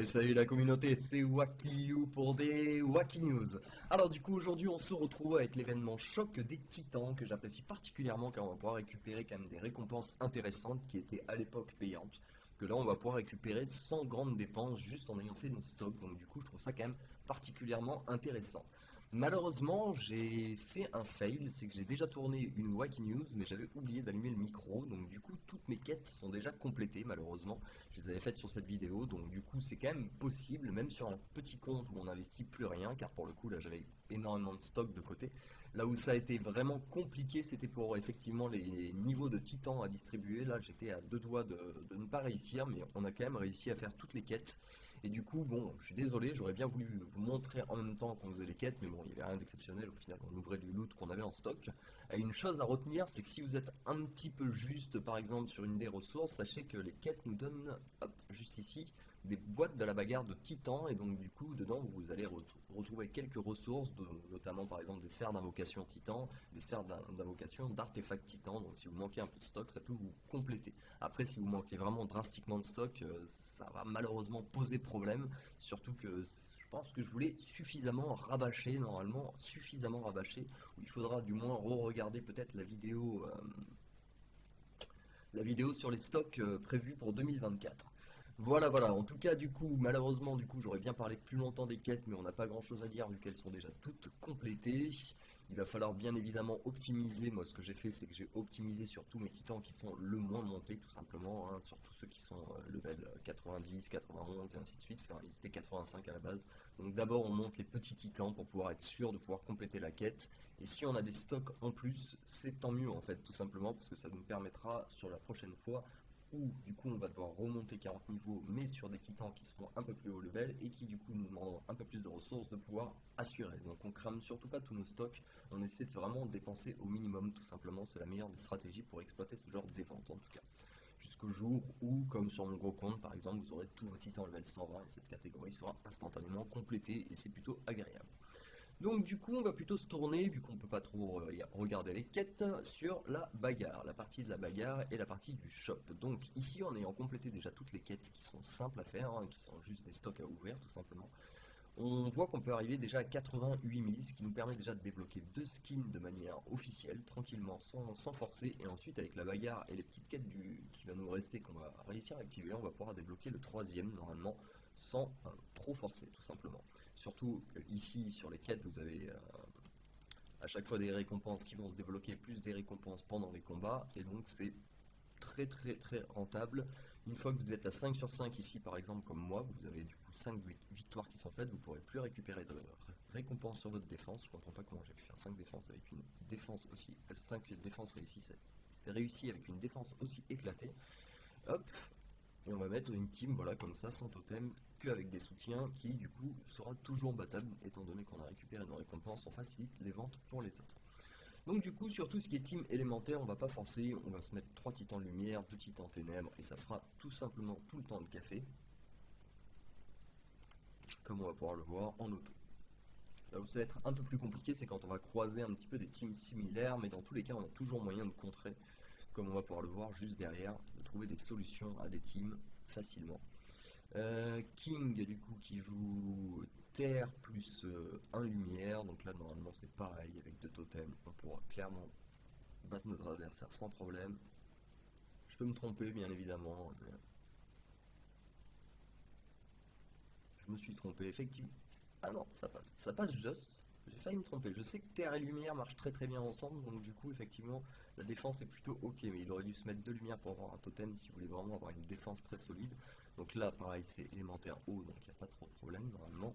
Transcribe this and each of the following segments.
Salut la communauté, c'est Wacky You pour des Wacky News. Alors du coup aujourd'hui on se retrouve avec l'événement Choc des Titans que j'apprécie particulièrement car on va pouvoir récupérer quand même des récompenses intéressantes qui étaient à l'époque payantes. Que là on va pouvoir récupérer sans grande dépense juste en ayant fait nos stocks, donc du coup je trouve ça quand même particulièrement intéressant. Malheureusement, j'ai fait un fail, c'est que j'ai déjà tourné une Wacky News, mais j'avais oublié d'allumer le micro, donc du coup toutes mes quêtes sont déjà complétées malheureusement. Je les avais faites sur cette vidéo, donc du coup c'est quand même possible, même sur un petit compte où on n'investit plus rien, car pour le coup là j'avais énormément de stock de côté. Là où ça a été vraiment compliqué, c'était pour effectivement les niveaux de titans à distribuer. Là j'étais à deux doigts de ne pas réussir, mais on a quand même réussi à faire toutes les quêtes. Et du coup, bon, je suis désolé, j'aurais bien voulu vous montrer en même temps qu'on faisait les quêtes, mais bon, il n'y avait rien d'exceptionnel, au final, on ouvrait du loot qu'on avait en stock. Et une chose à retenir, c'est que si vous êtes un petit peu juste, par exemple, sur une des ressources, sachez que les quêtes nous donnent, hop, juste ici, des boîtes de la bagarre de titan, et donc du coup, dedans, vous allez retrouver quelques ressources, notamment par exemple des sphères d'invocation titan, des sphères d'invocation d'artefacts titan, donc si vous manquez un peu de stock, ça peut vous compléter. Après, si vous manquez vraiment drastiquement de stock, ça va malheureusement poser problème. Surtout que je pense que je voulais suffisamment rabâcher, normalement, suffisamment rabâcher, où il faudra du moins re-regarder peut-être la vidéo sur les stocks prévus pour 2024. Voilà, en tout cas, du coup, malheureusement, du coup, j'aurais bien parlé plus longtemps des quêtes, mais on n'a pas grand chose à dire vu qu'elles sont déjà toutes complétées. Il va falloir bien évidemment optimiser. Moi, ce que j'ai fait, c'est que j'ai optimisé sur tous mes titans qui sont le moins montés, tout simplement, hein, sur tous ceux qui sont level 90, 91 et ainsi de suite. Enfin, ils étaient 85 à la base. Donc d'abord, on monte les petits titans pour pouvoir être sûr de pouvoir compléter la quête. Et si on a des stocks en plus, c'est tant mieux en fait, tout simplement, parce que ça nous permettra sur la prochaine fois où du coup on va devoir remonter 40 niveaux, mais sur des titans qui seront un peu plus haut level et qui du coup nous demanderont un peu plus de ressources de pouvoir assurer. Donc on crame surtout pas tous nos stocks, on essaie de vraiment dépenser au minimum, tout simplement, c'est la meilleure des stratégies pour exploiter ce genre d'évent en tout cas. Jusqu'au jour où, comme sur mon gros compte par exemple, vous aurez tous vos titans level 120 et cette catégorie sera instantanément complétée et c'est plutôt agréable. Donc du coup on va plutôt se tourner, vu qu'on peut pas trop regarder les quêtes, sur la bagarre, la partie de la bagarre et la partie du shop. Donc ici en ayant complété déjà toutes les quêtes qui sont simples à faire, hein, qui sont juste des stocks à ouvrir tout simplement, on voit qu'on peut arriver déjà à 88 000, ce qui nous permet déjà de débloquer deux skins de manière officielle, tranquillement, sans forcer, et ensuite avec la bagarre et les petites quêtes qui va nous rester, qu'on va réussir à activer, on va pouvoir débloquer le troisième normalement, sans trop forcer tout simplement. Surtout que ici sur les quêtes vous avez à chaque fois des récompenses qui vont se débloquer, plus des récompenses pendant les combats, et donc c'est très rentable. Une fois que vous êtes à 5 sur 5 ici par exemple comme moi, vous avez du coup 5 victoires qui sont faites, vous ne pourrez plus récupérer de récompenses sur votre défense. Je comprends pas comment j'ai pu faire 5 défenses avec une défense aussi 5 défenses réussies avec une défense aussi éclatée. Hop, et on va mettre une team voilà comme ça sans totem qu'avec des soutiens qui du coup sera toujours battable étant donné qu'on a récupéré nos récompenses, on facilite les ventes pour les autres. Donc du coup, sur tout ce qui est team élémentaire, on va pas forcer, on va se mettre 3 titans lumière, 2 titans ténèbres, et ça fera tout simplement tout le temps de café, comme on va pouvoir le voir en auto. Là où ça va être un peu plus compliqué, c'est quand on va croiser un petit peu des teams similaires, mais dans tous les cas, on a toujours moyen de contrer, comme on va pouvoir le voir juste derrière, de trouver des solutions à des teams facilement. King du coup qui joue terre plus 1 lumière, donc là normalement c'est pareil avec 2 totems, on pourra clairement battre notre adversaire sans problème. Je peux me tromper bien évidemment, mais je me suis trompé effectivement. Ah non, ça passe juste. J'ai failli me tromper. Je sais que terre et lumière marchent très bien ensemble, donc du coup effectivement la défense est plutôt ok, mais il aurait dû se mettre 2 lumières pour avoir un totem si vous voulez vraiment avoir une défense très solide. Donc là pareil c'est élémentaire haut, donc il n'y a pas trop de problème normalement.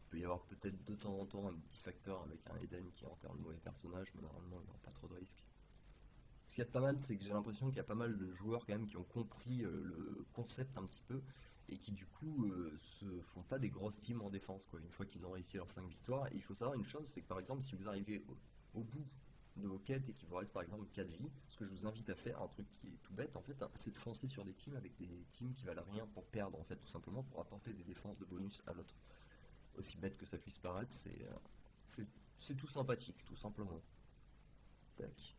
Il peut y avoir peut-être de temps en temps un petit facteur avec un Eden qui est en termes de mauvais personnage, mais normalement il n'y aura pas trop de risques. Ce qu'il y a de pas mal, c'est que j'ai l'impression qu'il y a pas mal de joueurs quand même qui ont compris le concept un petit peu et qui du coup se font pas des grosses teams en défense quoi. Une fois qu'ils ont réussi leurs 5 victoires, et il faut savoir une chose, c'est que par exemple si vous arrivez au bout de vos quêtes et qu'il vous reste par exemple 4 vies, ce que je vous invite à faire, un truc qui est tout bête en fait, hein, c'est de foncer sur des teams avec des teams qui valent rien pour perdre en fait, tout simplement pour apporter des défenses de bonus à l'autre. Aussi bête que ça puisse paraître, c'est tout sympathique, tout simplement. Tac.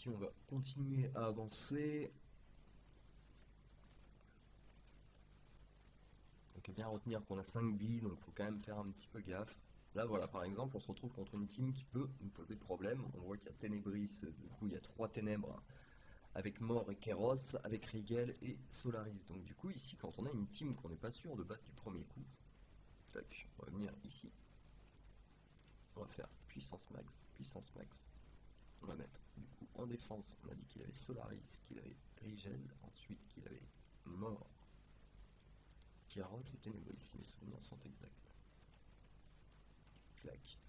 ici on va continuer à avancer. Donc bien retenir qu'on a 5 vies, donc il faut quand même faire un petit peu gaffe. Là voilà, par exemple, on se retrouve contre une team qui peut nous poser problème. On voit qu'il y a Ténébris, du coup il y a 3 ténèbres avec Mort et Kéros, avec Rigel et Solaris. Donc du coup ici, quand on a une team qu'on n'est pas sûr de battre du premier coup, tac, on va venir ici. On va faire puissance max, puissance max. On va mettre du coup en défense, on a dit qu'il avait Solaris, qu'il avait Rigel, ensuite qu'il avait Mort, Kéros et Ténébris, si mes souvenirs sont exacts. Clac.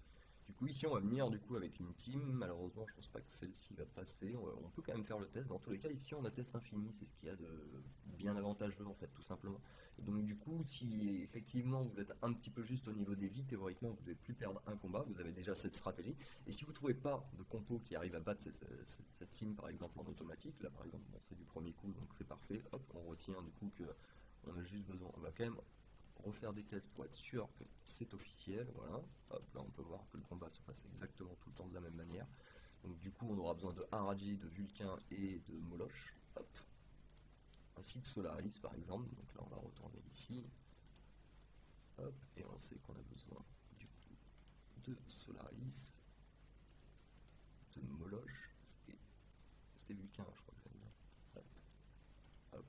Du coup ici on va venir du coup avec une team, malheureusement je pense pas que celle-ci va passer, on peut quand même faire le test, dans tous les cas ici on a test infini, c'est ce qu'il y a de bien avantageux en fait tout simplement. Et donc du coup si effectivement vous êtes un petit peu juste au niveau des vies, théoriquement vous ne devez plus perdre un combat, vous avez déjà cette stratégie, et si vous ne trouvez pas de compo qui arrive à battre cette team par exemple en automatique, là par exemple bon, c'est du premier coup donc c'est parfait, hop on retient du coup que on a juste besoin, on va quand même refaire des tests pour être sûr que c'est officiel, voilà. Hop, là on peut voir que le combat se passe exactement tout le temps de la même manière. Donc du coup on aura besoin de Haraji, de Vulcain et de Moloch, hop. Ainsi que Solaris par exemple, donc là on va retourner ici. Hop, et on sait qu'on a besoin du coup de Solaris, de Moloch, c'était Vulcain je crois que j'avais bien. Hop, hop.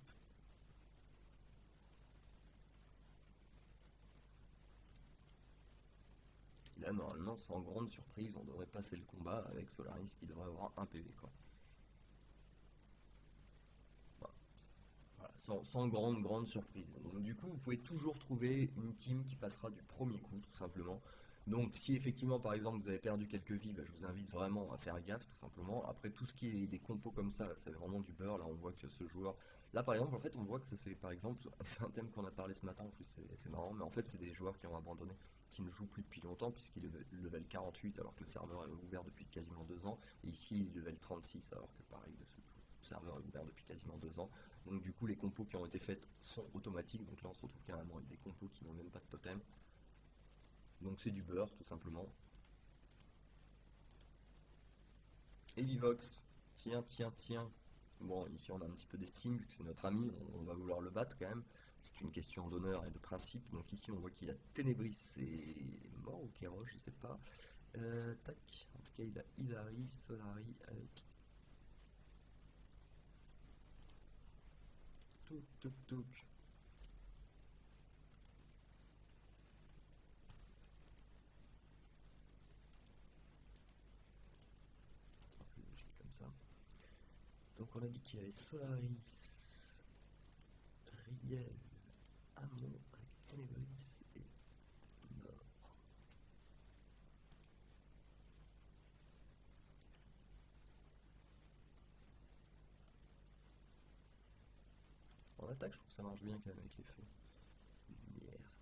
Là, normalement, sans grande surprise, on devrait passer le combat avec Solaris qui devrait avoir un PV, quoi. Voilà, sans grande surprise. Donc, du coup, vous pouvez toujours trouver une team qui passera du premier coup, tout simplement. Donc, si effectivement, par exemple, vous avez perdu quelques vies, bah, je vous invite vraiment à faire gaffe, tout simplement. Après, tout ce qui est des compos comme ça, c'est vraiment du beurre. Là, on voit que ce joueur. Là, par exemple, en fait, on voit que ça, c'est, par exemple, c'est un thème qu'on a parlé ce matin, en plus, c'est marrant, mais en fait, c'est des joueurs qui ont abandonné, qui ne jouent plus depuis longtemps, puisqu'il est level 48, alors que le serveur est ouvert depuis quasiment 2 ans. Et ici, il est level 36, alors que pareil, le serveur est ouvert depuis quasiment 2 ans. Donc du coup les compos qui ont été faites sont automatiques, donc là on se retrouve carrément avec des compos qui n'ont même pas de totem. Donc c'est du beurre tout simplement. Elivox, tiens. Bon ici on a un petit peu d'estime vu que c'est notre ami, on va vouloir le battre quand même. C'est une question d'honneur et de principe. Donc ici on voit qu'il a Ténébris et Mort ou Kéros, je sais pas. Tac, en tout cas il a Hilary, Solari avec tout. Plus logique comme ça. Donc on a dit qu'il y avait Solaris, Rigel, Amon, avec Ténébris et Mort. En attaque, je trouve que ça marche bien quand même avec les feux. Lumière.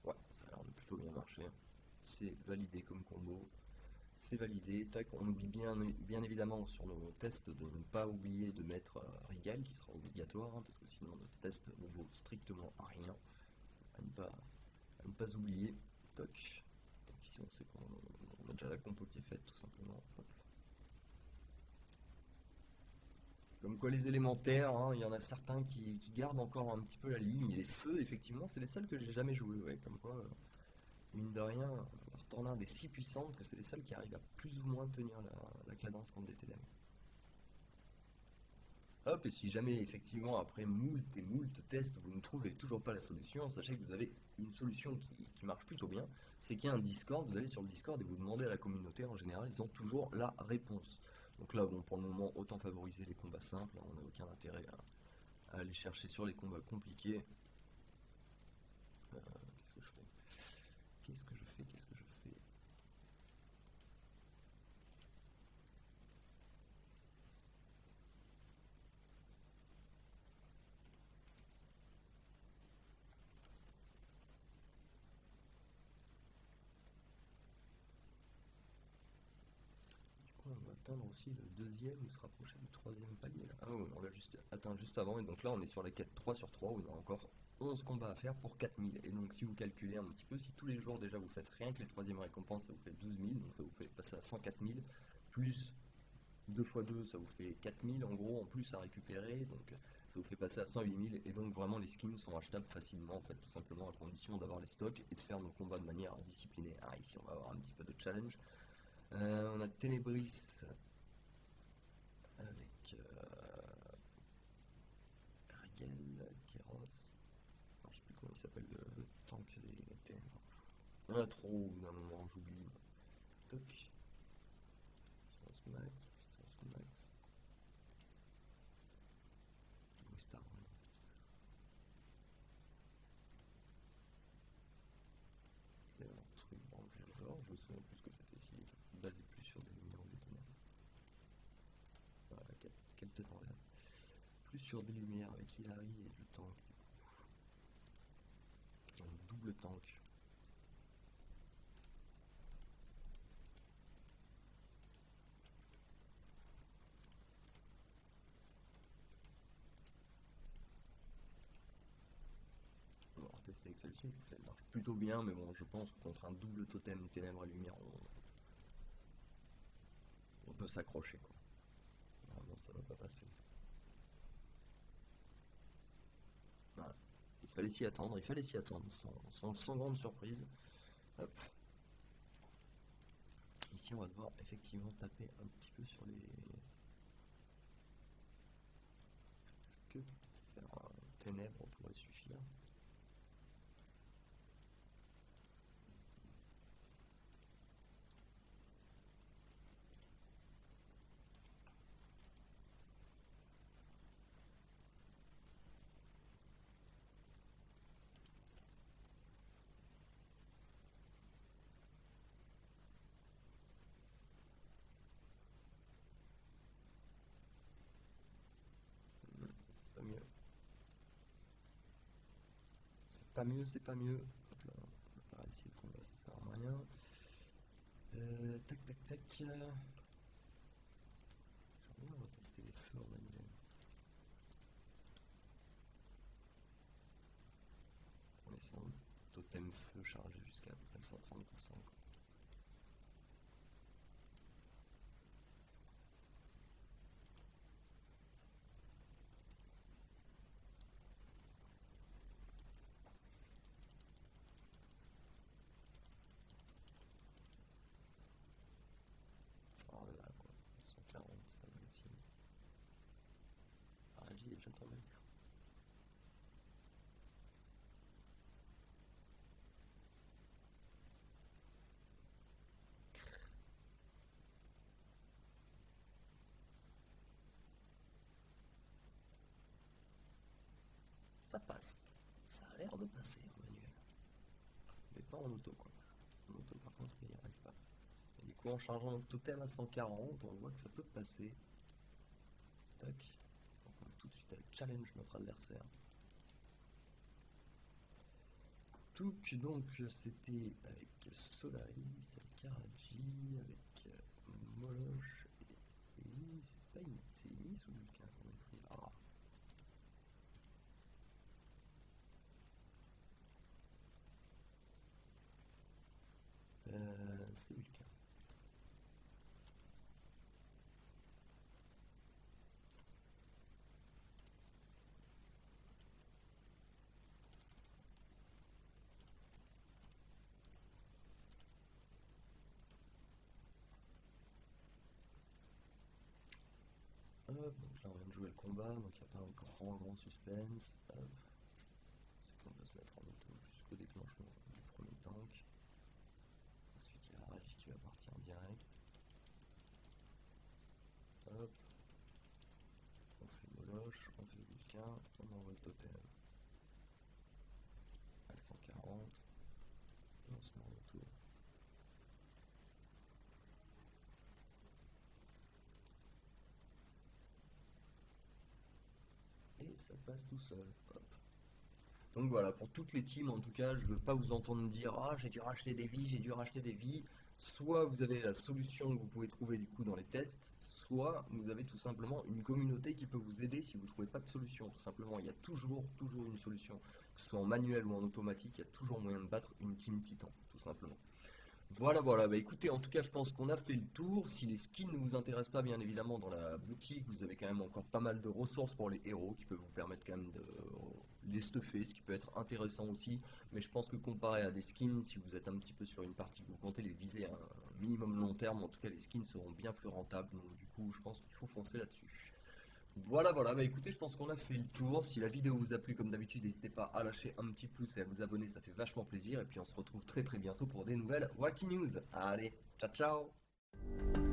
Ouais, ça a l'air de plutôt bien marcher. C'est validé comme combo. C'est validé. Tac, on oublie bien évidemment sur nos tests de ne pas oublier de mettre Rigel qui sera obligatoire, hein, parce que sinon notre test ne vaut strictement à rien. À ne pas oublier. Toc. Donc ici on sait qu'on a déjà la compo qui est faite tout simplement. Hop. Comme quoi les élémentaires, hein, il y en a certains qui gardent encore un petit peu la ligne. Et les feux, effectivement, c'est les seuls que j'ai jamais joué. Ouais, comme quoi, mine de rien, Tornade est si puissante que c'est les seuls qui arrivent à plus ou moins tenir la cadence contre des ténèbres. Hop, et si jamais effectivement après moult et moult tests vous ne trouvez toujours pas la solution, sachez que vous avez une solution qui marche plutôt bien, c'est qu'il y a un Discord, vous allez sur le Discord et vous demandez à la communauté, en général ils ont toujours la réponse. Donc là bon pour le moment autant favoriser les combats simples, on n'a aucun intérêt à aller chercher sur les combats compliqués. Qu'est-ce que je fais? Qu'est-ce que je fais? Du coup on va atteindre aussi le deuxième ou se rapprocher du troisième palier là. Ah oui, on l'a juste atteint juste avant, et donc là on est sur la quête 3 sur 3 où il y a encore 11 combats à faire pour 4000. Et donc si vous calculez un petit peu, si tous les jours déjà vous faites rien que les troisièmes récompenses, ça vous fait 12 000, donc ça vous fait passer à 104 000, plus 2 x 2, ça vous fait 4000 en gros en plus à récupérer, donc ça vous fait passer à 108 000, et donc vraiment les skins sont achetables facilement en fait, tout simplement à condition d'avoir les stocks et de faire nos combats de manière disciplinée. Ah, ici on va avoir un petit peu de challenge. On a Ténébris avec Rigel, Kéros, je sais plus comment il s'appelle le tank des ténèbres. Il y en a trop, d'un moment j'oublie. Toc. Puissance max, puissance max. Star. Il y a un truc dans le genre, je me souviens plus ce que c'était, s'il était basé plus sur des lumières ou des ténèbres. Voilà, quelle tête en l'air. Plus sur des lumières avec Hilary et du tank. Un double tank. On va tester avec celle-ci, elle marche plutôt bien, mais bon, je pense que contre un double totem ténèbres et lumière, on peut s'accrocher quoi. Normalement ça va pas passer. Voilà. Il fallait s'y attendre, sans grande surprise. Hop. Ici on va devoir effectivement taper un petit peu sur les... Est-ce que faire un ténèbre pourrait suffire? C'est pas mieux. C'est pas mieux, c'est pas mieux. Hop là, on va pas essayer de combat, ça sert à rien. Tac tac tac. On va tester les feux en manuel. On est sans totem feu chargé jusqu'à 130%. Oh là quoi, 140, c'est pas possible. Ah, j'y ai déjà tombé. Ça passe. Ça a l'air de passer en manuel. Mais pas en auto quoi. En auto par contre il n'y arrive pas. Et du coup en chargeant notre totem à 140, on voit que ça peut passer. Tac. Donc on va tout de suite aller challenge notre adversaire. Donc c'était avec Solaris, avec Karaji, avec Moloch et c'est pas c'est Inis ou Vulcain qu'on a pris. Ah. C'est Vulcain. Donc là on vient de jouer le combat, donc il n'y a pas un grand suspense. C'est qu'on va se mettre en auto jusqu'au déclenchement du premier tank. Ensuite il y a la Rage qui va partir en direct. Hop. On fait Moloch, on fait Vulcain, on envoie le totem. À 140. Et on se met en auto. Et ça passe tout seul. Hop. Donc voilà, pour toutes les teams en tout cas, je veux pas vous entendre dire ah j'ai dû racheter des vies, j'ai dû racheter des vies. Soit vous avez la solution que vous pouvez trouver du coup dans les tests, soit vous avez tout simplement une communauté qui peut vous aider si vous ne trouvez pas de solution. Tout simplement, il y a toujours une solution. Que ce soit en manuel ou en automatique, il y a toujours moyen de battre une team titan, tout simplement. Voilà, bah écoutez, en tout cas, je pense qu'on a fait le tour. Si les skins ne vous intéressent pas, bien évidemment, dans la boutique, vous avez quand même encore pas mal de ressources pour les héros qui peuvent vous permettre quand même de les stuffer, ce qui peut être intéressant aussi. Mais je pense que comparé à des skins, si vous êtes un petit peu sur une partie que vous comptez les viser à un minimum long terme, en tout cas, les skins seront bien plus rentables. Donc, du coup, je pense qu'il faut foncer là-dessus. Voilà, bah écoutez, je pense qu'on a fait le tour. Si la vidéo vous a plu, comme d'habitude, n'hésitez pas à lâcher un petit pouce et à vous abonner, ça fait vachement plaisir. Et puis on se retrouve très bientôt pour des nouvelles Wacky News. Allez, ciao ciao!